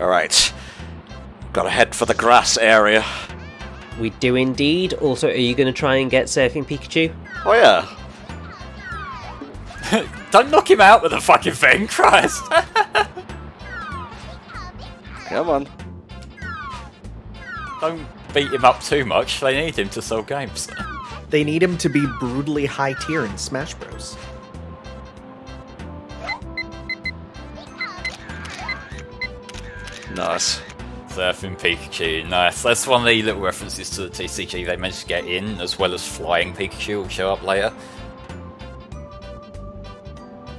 Alright. Gotta head for the grass area. We do indeed. Also, are you going to try and get Surfing Pikachu? Oh yeah. Don't knock him out with the fucking thing, Christ! Come on. Don't beat him up too much, they need him to sell games. They need him to be brutally high tier in Smash Bros. Nice. Surfing Pikachu, nice. That's one of the little references to the TCG they managed to get in, as well as Flying Pikachu will show up later.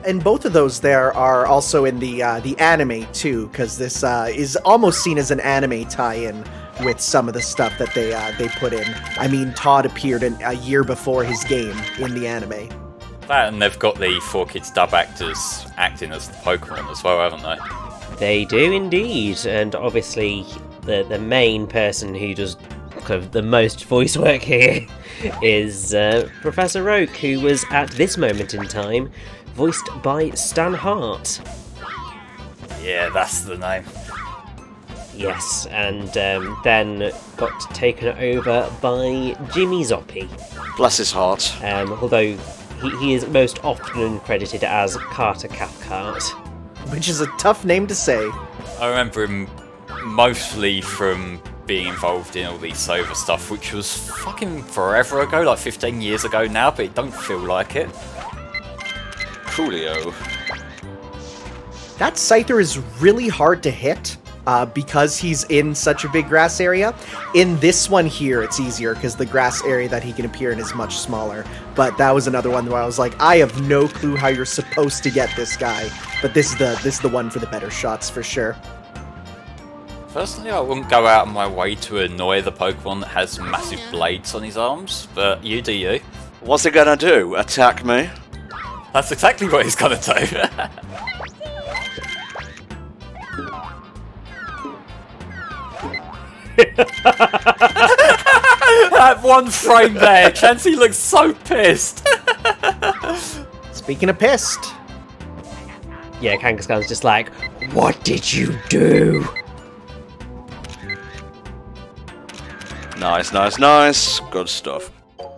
And both of those there are also in the anime too, because this is almost seen as an anime tie-in with some of the stuff that they put in. I mean, Todd appeared a year before his game in the anime. That, and they've got the 4Kids dub actors acting as the Pokémon as well, haven't they? They do indeed, and obviously the main person who does kind of the most voice work here is Professor Oak, who was at this moment in time voiced by Stan Hart. Yeah, that's the name. Yes, and then got taken over by Jimmy Zoppi. Bless his heart. Although he is most often credited as Carter Cathcart. Which is a tough name to say. I remember him mostly from being involved in all the Sova stuff, which was fucking forever ago, like 15 years ago now, but it don't feel like it. Coolio. That Scyther is really hard to hit because he's in such a big grass area. In this one here, it's easier because the grass area that he can appear in is much smaller. But that was another one where I was like, I have no clue how you're supposed to get this guy. But this is the one for the better shots for sure. Personally, I wouldn't go out of my way to annoy the Pokemon that has massive blades on his arms, but you do you. What's he gonna do? Attack me? That's exactly what he's gonna do. That one frame there, Chansey looks so pissed. Speaking of pissed. Yeah, Kangaskhan's just like, what did you do? Nice, nice, nice. Good stuff.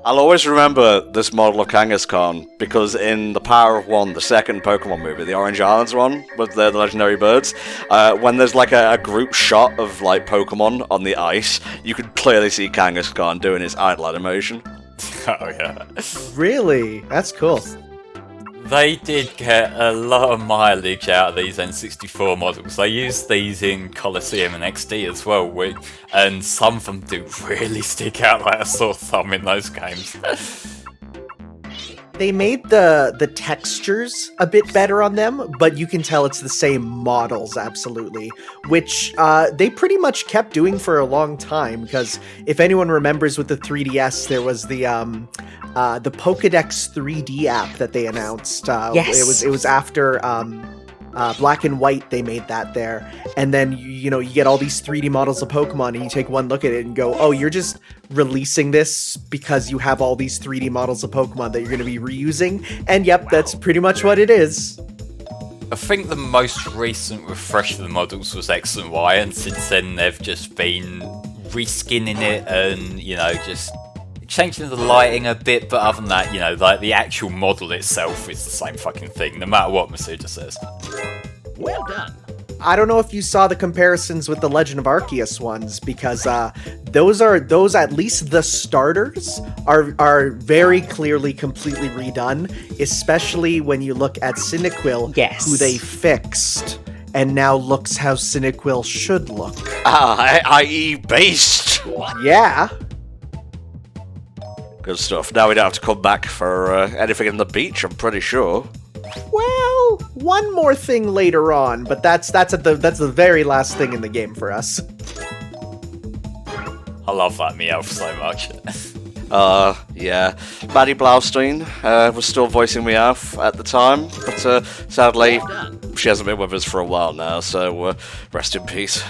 I'll always remember this model of Kangaskhan because in The Power of One, the second Pokemon movie, the Orange Islands one with the legendary birds, when there's like a group shot of like Pokemon on the ice, you can clearly see Kangaskhan doing his idle animation. Oh yeah. Really? That's cool. They did get a lot of mileage out of these N64 models. They used these in Colosseum and XD as well, and some of them do really stick out like a sore thumb in those games. They made the textures a bit better on them, but you can tell it's the same models, absolutely. Which they pretty much kept doing for a long time, because if anyone remembers with the 3DS, there was the Pokédex 3D app that they announced. Yes. It was after Black and White, they made that there. And then, you get all these 3D models of Pokemon, and you take one look at it and go, oh, you're just releasing this because you have all these 3D models of Pokemon that you're going to be reusing? And yep, that's pretty much what it is. I think the most recent refresh of the models was X and Y, and since then they've just been reskinning it and, just changing the lighting a bit, but other than that, like the actual model itself is the same fucking thing, no matter what Masuda says. Well done. I don't know if you saw the comparisons with the Legend of Arceus ones, because those at least the starters are very clearly completely redone, especially when you look at Cyndaquil, yes, who they fixed, and now looks how Cyndaquil should look. I.e. based. Yeah. Good stuff. Now we don't have to come back for anything in the beach, I'm pretty sure. Well, one more thing later on, but that's the very last thing in the game for us. I love that Meowth so much. Yeah. Maddie Blaustein was still voicing Meowth at the time, but sadly, she hasn't been with us for a while now, so rest in peace.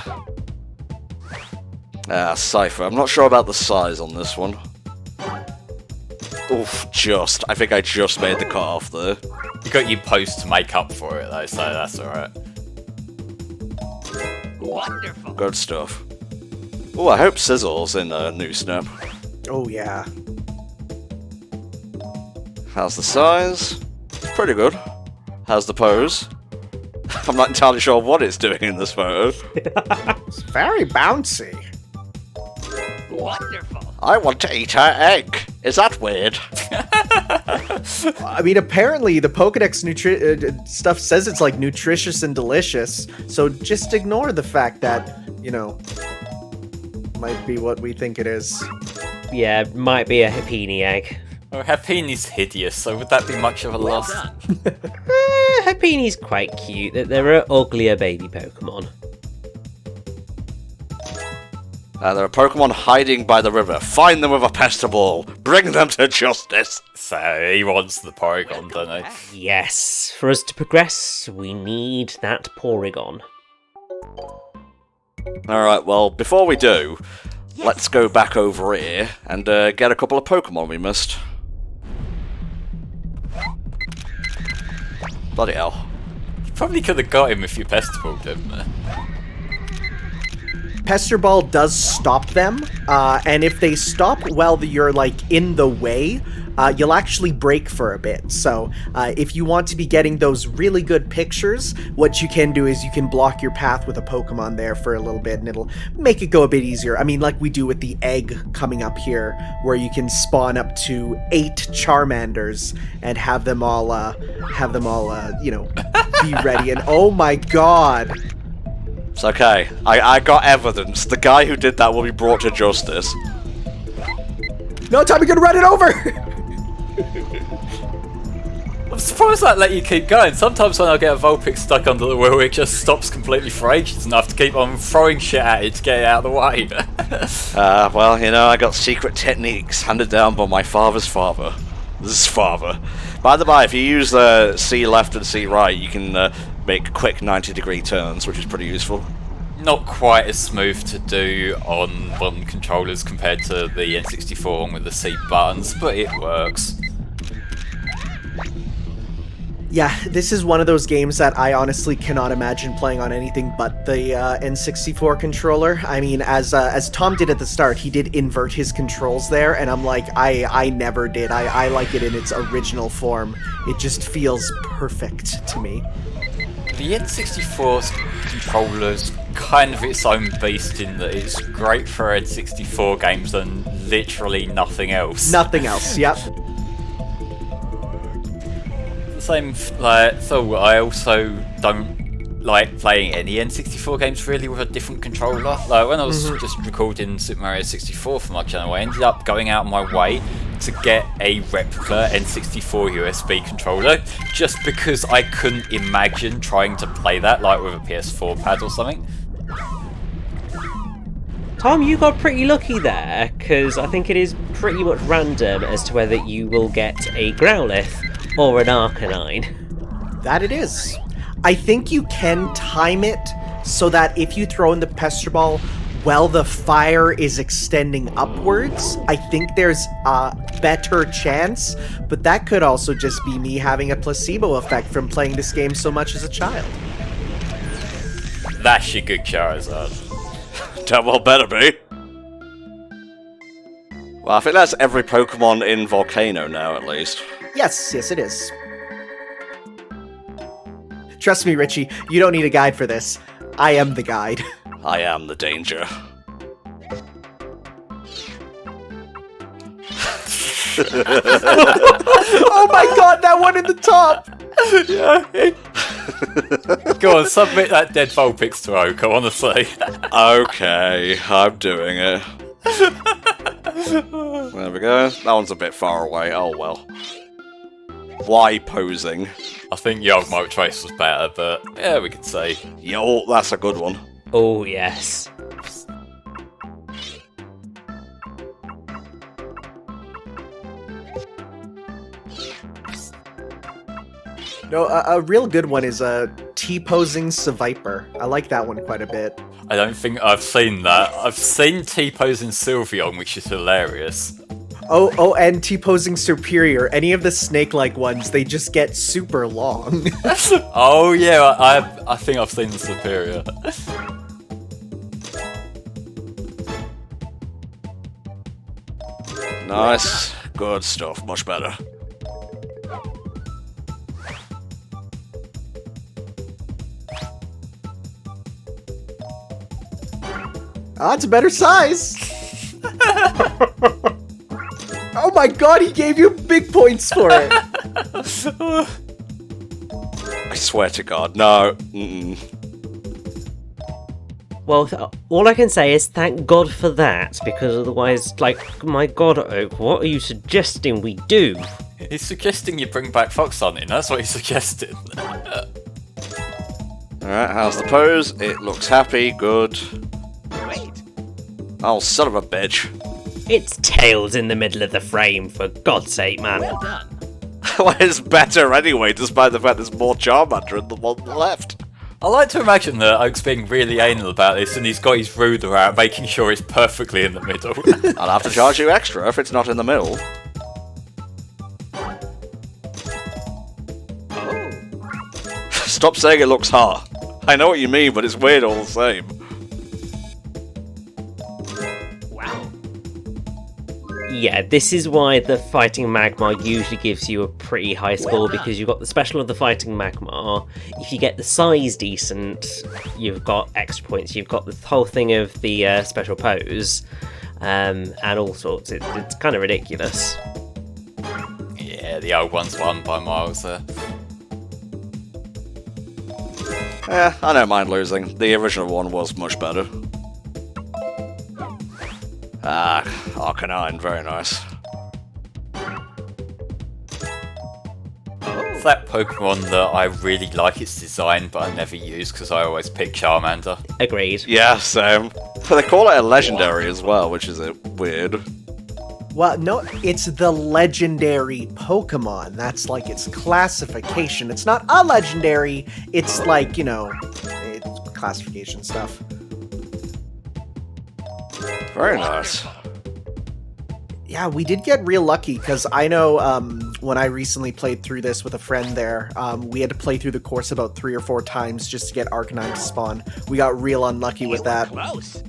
Cypher. I'm not sure about the size on this one. Oof, I think I just made the cut off there. You got your post to make up for it though, so that's alright. Wonderful. Good stuff. Oh, I hope Sizzle's in a new snap. Oh, yeah. How's the size? Pretty good. How's the pose? I'm not entirely sure what it's doing in this photo. It's very bouncy. Wonderful. I want to eat her egg. Is that weird? I mean, apparently the Pokedex stuff says it's like nutritious and delicious, so just ignore the fact that, you know, might be what we think it is. Yeah, might be a Happini egg. Oh, Happini's hideous, so would that be much of a Well loss? done. Happini's quite cute. There are uglier baby Pokemon. There are Pokemon hiding by the river. Find them with a Pester Ball. Bring them to justice. So he wants the Porygon, don't he? Yes, for us to progress, we need that Porygon. Alright, well, before we do, let's go back over here and get a couple of Pokemon we missed. Bloody hell. You probably could have got him if you pesterballed him. Pester Ball does stop them, and if they stop while you're, like, in the way, you'll actually break for a bit. So, if you want to be getting those really good pictures, what you can do is you can block your path with a Pokemon there for a little bit, and it'll make it go a bit easier. I mean, like we do with the egg coming up here, where you can spawn up to 8 Charmanders and have them all, you know, be ready. And oh my god! It's okay. I got evidence. The guy who did that will be brought to justice. No, Tommy, gonna run it over! I'm surprised that let you keep going. Sometimes when I get a Vulpix stuck under the wheel, it just stops completely for ages enough to keep on throwing shit at it to get it out of the way. Well, you know, I got secret techniques handed down by my father's father. This father. By the by, if you use C left and C right, you can make quick 90-degree turns, which is pretty useful. Not quite as smooth to do on button controllers compared to the N64 one with the C buttons, but it works. Yeah, this is one of those games that I honestly cannot imagine playing on anything but the N64 controller. I mean, as Tom did at the start, he did invert his controls there, and I'm like, I never did. I like it in its original form. It just feels perfect to me. The N64's controller's kind of its own beast in that it's great for N64 games and literally nothing else. Nothing else, yep. Same, like, so I also don't like playing any N64 games really with a different controller. Like, when I was just recording Super Mario 64 for my channel, I ended up going out of my way to get a replica N64 USB controller, just because I couldn't imagine trying to play that, like, with a PS4 pad or something. Tom, you got pretty lucky there, because I think it is pretty much random as to whether you will get a Growlithe or an Arcanine. That it is. I think you can time it so that if you throw in the Pester Ball while the fire is extending upwards, I think there's a better chance, but that could also just be me having a placebo effect from playing this game so much as a child. That's your good Charizard. Damn well better be. Well, I think that's every Pokemon in Volcano now, at least. Yes, it is. Trust me, Richie, you don't need a guide for this. I am the guide. I am the danger. Oh my god, that one in the top! Go on, submit that dead Vulpix to Oak, honestly. Okay, I'm doing it. There we go. That one's a bit far away. Oh well. Why posing? I think Young Moltres was better, but yeah, we could say. Yo, that's a good one. Oh, yes. No, a real good one is T-posing Seviper. I like that one quite a bit. I don't think I've seen that. I've seen T-posing Sylveon, which is hilarious. Oh, and T-posing Superior. Any of the snake-like ones, they just get super long. Oh yeah, I think I've seen the Superior. Nice. Good stuff. Much better. Ah, it's a better size. Oh my god, he gave you big points for it. I swear to God, no. Mm-mm. Well, all I can say is thank God for that, because otherwise, like, my God, Oak, what are you suggesting we do? He's suggesting you bring back fox hunting. That's what he's suggesting. Alright, how's the pose? It looks happy, good. Wait. Oh, son of a bitch. It's tails in the middle of the frame, for God's sake, man. Well done. Well, it's better anyway, despite the fact there's more Charmander in the one left. I like to imagine that Oak's being really anal about this and he's got his ruler out, making sure it's perfectly in the middle. I'll have to charge you extra if it's not in the middle. Stop saying it looks hot. I know what you mean, but it's weird all the same. Wow. Yeah, this is why the Fighting Magmar usually gives you a pretty high score, because you've got the special of the Fighting Magmar. If you get the size decent, you've got extra points. You've got the whole thing of the special pose, and all sorts. It's kind of ridiculous. Yeah, the old one's won by miles there. I don't mind losing. The original one was much better. Ah, Arcanine, very nice. It's that Pokemon that I really like its design, but I never use because I always pick Charmander. Agreed. Yeah, same. But they call it a legendary as well, which is weird. Well, no, it's the legendary Pokemon. That's like its classification. It's not a legendary, it's like, you know, it's classification stuff. Very nice. Yeah, we did get real lucky, because I know when I recently played through this with a friend there, we had to play through the course about 3 or 4 times just to get Arcanine to spawn. We got real unlucky with that. Close.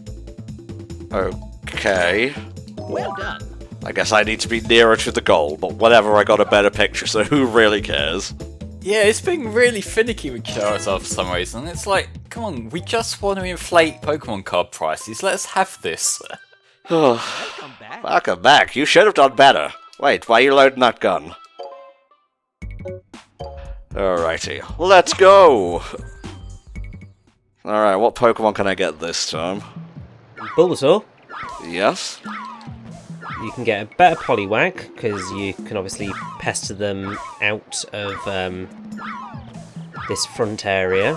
Okay. Well done. I guess I need to be nearer to the goal, but whatever, I got a better picture, so who really cares? Yeah, it's been really finicky with Charizard for some reason. It's like, come on, we just want to inflate Pokemon card prices. Let's have this. Welcome back. Welcome back. You should have done better. Wait, why are you loading that gun? Alrighty, let's go! Alright, what Pokemon can I get this time? Bulbasaur. Yes? You can get a better Poliwag, because you can obviously pester them out of this front area.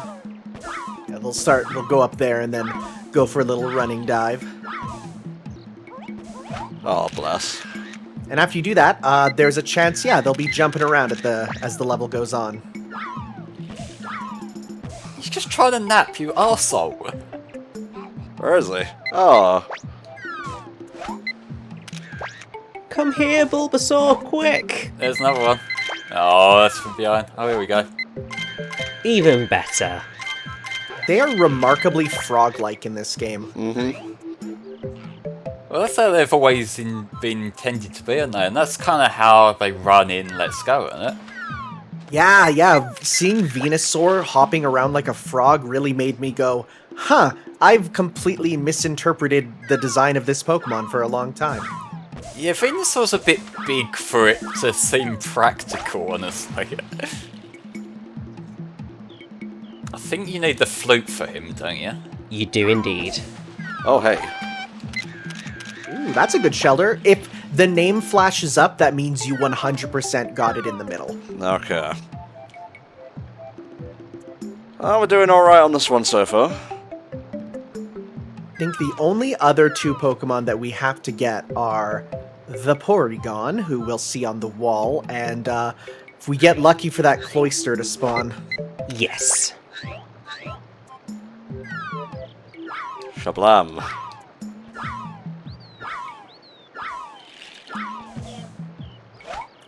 Yeah, they'll go up there and then go for a little running dive. Oh, bless. And after you do that, there's a chance, yeah, they'll be jumping around as the level goes on. He's just trying to nap, you arsehole. Where is he? Oh. Come here, Bulbasaur, quick! There's another one. Oh, that's from behind. Oh, here we go. Even better. They are remarkably frog-like in this game. Mm-hmm. Well, that's how they've always been intended to be, aren't they? And that's kind of how they run in Let's Go, isn't it? Yeah, seeing Venusaur hopping around like a frog really made me go, huh, I've completely misinterpreted the design of this Pokemon for a long time. Yeah, Venusaur's a bit big for it to seem practical, honestly. I think you need the flute for him, don't you? You do indeed. Oh, hey. Ooh, that's a good shelter. If the name flashes up, that means you 100% got it in the middle. Okay. Oh, we're doing alright on this one so far. I think the only other 2 Pokemon that we have to get are the Porygon, who we'll see on the wall, and if we get lucky for that Cloyster to spawn. Yes. Shablam.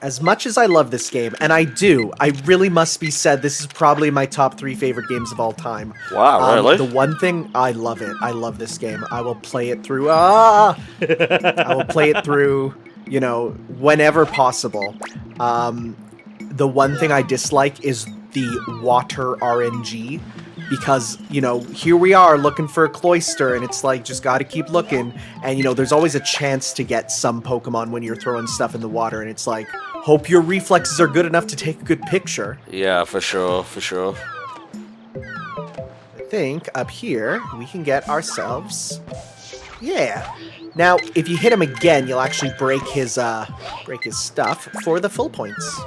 As much as I love this game, and I do, I really must be said, this is probably my top 3 favorite games of all time. Wow, really? The one thing, I love it. I love this game. I will play it through, I will play it through you know, whenever possible. The one thing I dislike is the water RNG. Because, you know, here we are looking for a cloister, and it's like, just gotta keep looking. And, you know, there's always a chance to get some Pokemon when you're throwing stuff in the water, and it's like, hope your reflexes are good enough to take a good picture. Yeah, for sure, for sure. I think up here, we can get ourselves... Yeah. Now, if you hit him again, you'll actually break his stuff for the full points.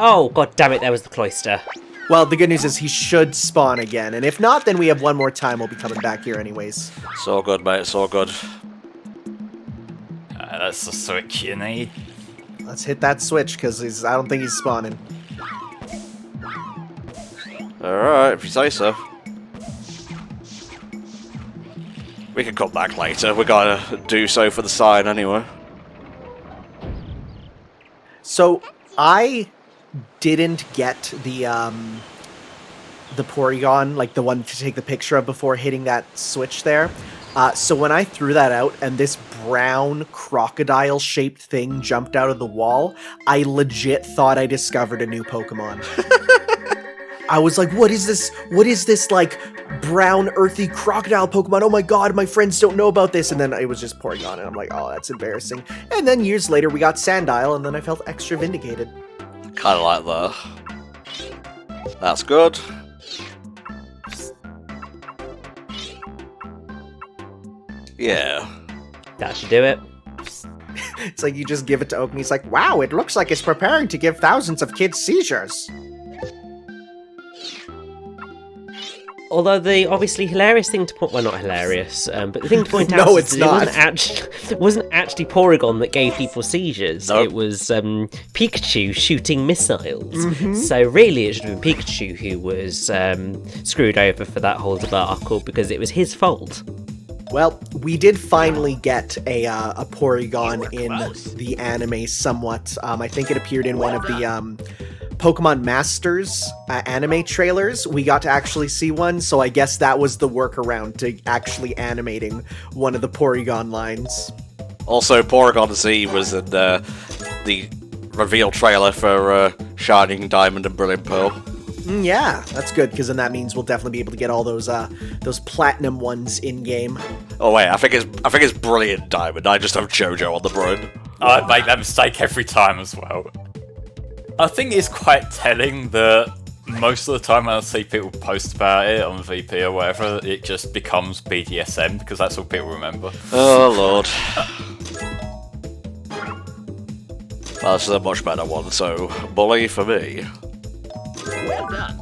Oh, god damn it, there was the cloister. Well, the good news is he should spawn again, and if not, then we have one more time. We'll be coming back here anyways. It's all good, mate, it's all good. That's the switch you need. Let's hit that switch, because I don't think he's spawning. Alright, if you say so. We can come back later, we gotta do so for the sign anyway. So, I didn't get the Porygon, like the one to take the picture of before hitting that switch there. So when I threw that out and this brown crocodile-shaped thing jumped out of the wall, I legit thought I discovered a new Pokemon. I was like, what is this? What is this, like, brown, earthy crocodile Pokemon? Oh my god, my friends don't know about this. And then it was just Porygon, and I'm like, oh, that's embarrassing. And then years later, we got Sandile, and then I felt extra vindicated. Kinda like that. That's good. Yeah. That should do it. It's like you just give it to Oak, and he's like, wow, it looks like it's preparing to give thousands of kids seizures. Although the obviously hilarious thing to point, well, not hilarious, but the thing to point out No, is it's that not. it wasn't actually Porygon that gave people seizures. Nope. It was Pikachu shooting missiles. Mm-hmm. So really, it should have been Pikachu who was screwed over for that whole debacle because it was his fault. Well, we did finally get a Porygon in the anime somewhat. I think it appeared in one of the Pokemon Masters anime trailers. We got to actually see one, so I guess that was the workaround to actually animating one of the Porygon lines. Also, Porygon Z was in the reveal trailer for Shining Diamond and Brilliant Pearl. Yeah, that's good, because then that means we'll definitely be able to get all those platinum ones in game. Oh wait, I think it's Brilliant Diamond. I just have JoJo on the brain. I make that mistake every time as well. I think it's quite telling that most of the time when I see people post about it on VP or whatever, it just becomes BDSM because that's all people remember. Oh lord. Well, this is a much better one, so bully for me. Well done.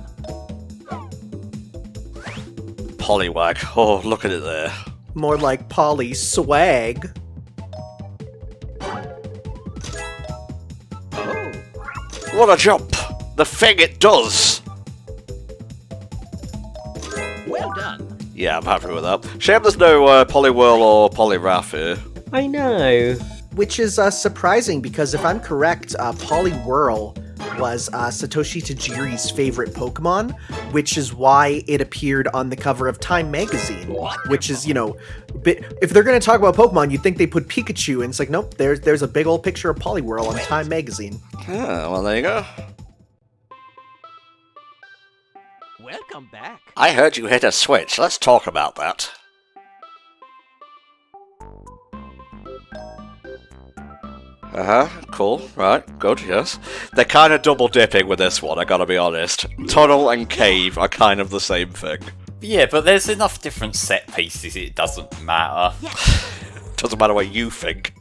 Poliwag. Oh, look at it there. More like Poly Swag. What a jump! The thing it does! Well done. Yeah, I'm happy with that. Shame there's no Poliwhirl or Poliwrath here. I know. Which is surprising, because if I'm correct, Poliwhirl was Satoshi Tajiri's favorite Pokemon, which is why it appeared on the cover of Time magazine. Which is, you know, if they're going to talk about Pokemon, you'd think they put Pikachu, and it's like, nope, there's a big old picture of Poliwhirl on Time magazine. Ah, well, there you go. Welcome back. I heard you hit a switch. Let's talk about that. Uh-huh, cool, right, good, yes. They're kind of double dipping with this one, I gotta be honest. Tunnel and cave are kind of the same thing. Yeah, but there's enough different set pieces, it doesn't matter. Doesn't matter what you think.